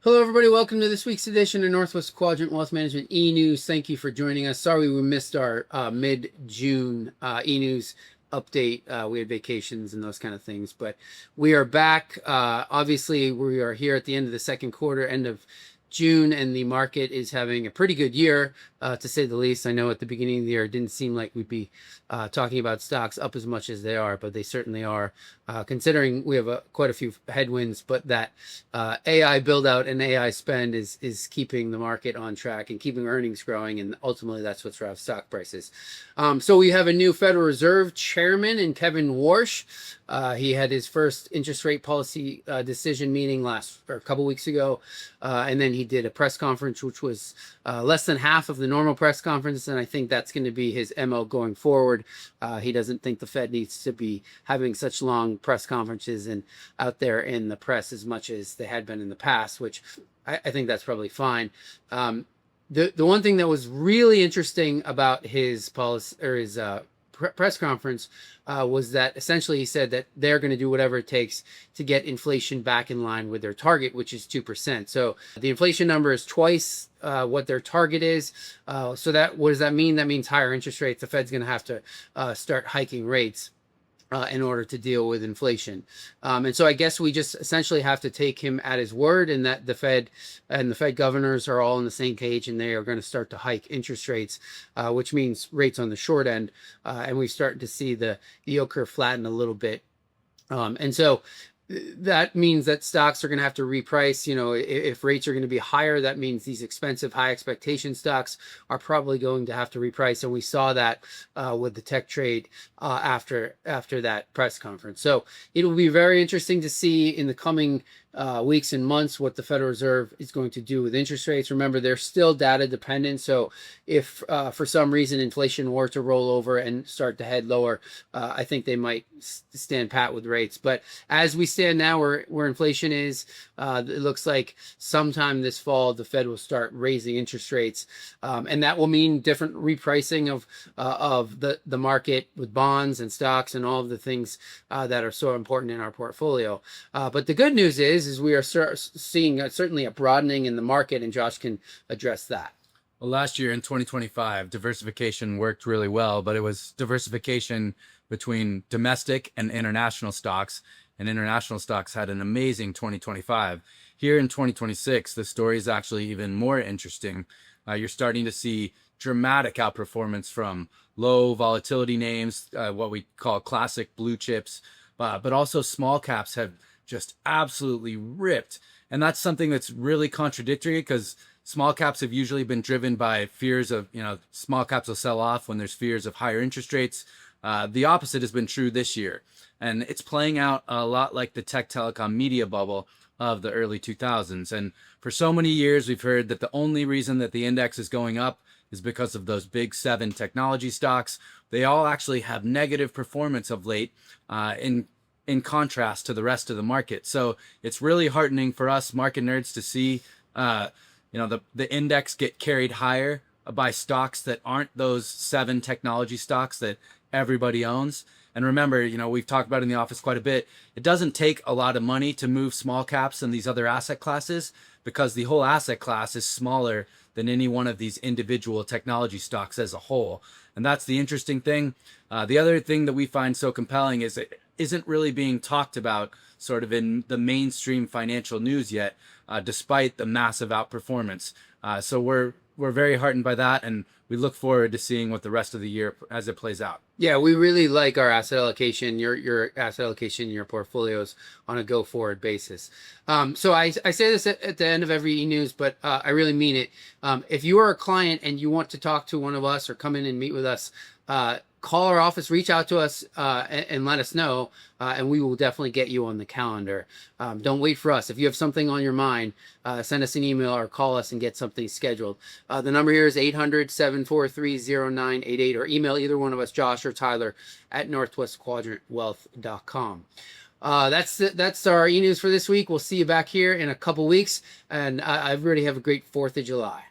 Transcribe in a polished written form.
Hello, everybody. Welcome to this week's edition of Northwest Quadrant Wealth Management e-News. Thank you for joining us. Sorry we missed our mid-June e-News update. We had vacations and those kind of things, but we are back. Obviously, we are here at the end of the second quarter, end of June, and the market is having a pretty good year, to say the least. I know at the beginning of the year, it didn't seem like we'd be talking about stocks up as much as they are, but they certainly are, considering we have quite a few headwinds. But that AI build out and AI spend is keeping the market on track and keeping earnings growing, and ultimately that's what drives stock prices. So we have a new Federal Reserve chairman in Kevin Warsh. He had his first interest rate policy decision meeting a couple weeks ago, and then he did a press conference, which was less than half of the normal press conference, and I think that's going to be his MO going forward. He doesn't think the Fed needs to be having such long press conferences and out there in the press as much as they had been in the past, which I think that's probably fine. The one thing that was really interesting about his policy or his press conference was that essentially he said that they're going to do whatever it takes to get inflation back in line with their target, which is 2%. So the inflation number is twice what their target is. So what does that mean? That means higher interest rates. The Fed's going to have to start hiking rates in order to deal with inflation. And so I guess we just essentially have to take him at his word, and that the Fed and the Fed governors are all on the same page, and they are going to start to hike interest rates, which means rates on the short end. And we start to see the yield curve flatten a little bit. And so that means that stocks are going to have to reprice. If rates are going to be higher, that means these expensive, high expectation stocks are probably going to have to reprice. And we saw that with the tech trade after that press conference. So it will be very interesting to see in the coming weeks and months what the Federal Reserve is going to do with interest rates. Remember, they're still data dependent. So if for some reason inflation were to roll over and start to head lower, I think they might stand pat with rates. But as we stand now, where inflation is, it looks like sometime this fall the Fed will start raising interest rates, and that will mean different repricing of the market with bonds and stocks and all of the things that are so important in our portfolio. But the good news is we are seeing certainly a broadening in the market, and Josh can address that. Well, last year in 2025, diversification worked really well, but it was diversification between domestic and international stocks, and international stocks had an amazing 2025. Here in 2026, the story is actually even more interesting. You're starting to see dramatic outperformance from low volatility names, what we call classic blue chips, but also small caps have just absolutely ripped. And that's something that's really contradictory, because small caps have usually been driven by fears of, small caps will sell off when there's fears of higher interest rates. The opposite has been true this year. And it's playing out a lot like the tech telecom media bubble of the early 2000s. And for so many years, we've heard that the only reason that the index is going up is because of those big 7 technology stocks. They all actually have negative performance of late, in contrast to the rest of the market. So it's really heartening for us market nerds to see, the index get carried higher by stocks that aren't those 7 technology stocks that everybody owns. And remember, we've talked about in the office quite a bit, it doesn't take a lot of money to move small caps and these other asset classes, because the whole asset class is smaller than any one of these individual technology stocks as a whole. And that's the interesting thing. The other thing that we find so compelling is it isn't really being talked about sort of in the mainstream financial news yet, despite the massive outperformance. So we're very heartened by that, and we look forward to seeing what the rest of the year as it plays out. Yeah, we really like our asset allocation, your asset allocation in your portfolios on a go-forward basis. So I say this at the end of every e-news, but I really mean it. If you are a client and you want to talk to one of us or come in and meet with us, call our office, reach out to us, and let us know, and we will definitely get you on the calendar. Don't wait for us. If you have something on your mind, send us an email or call us and get something scheduled. The number here is 800-743-0988, or email either one of us, Josh or Tyler, at northwestquadrantwealth.com. That's our e-news for this week. We'll see you back here in a couple weeks, and I really have a great 4th of July.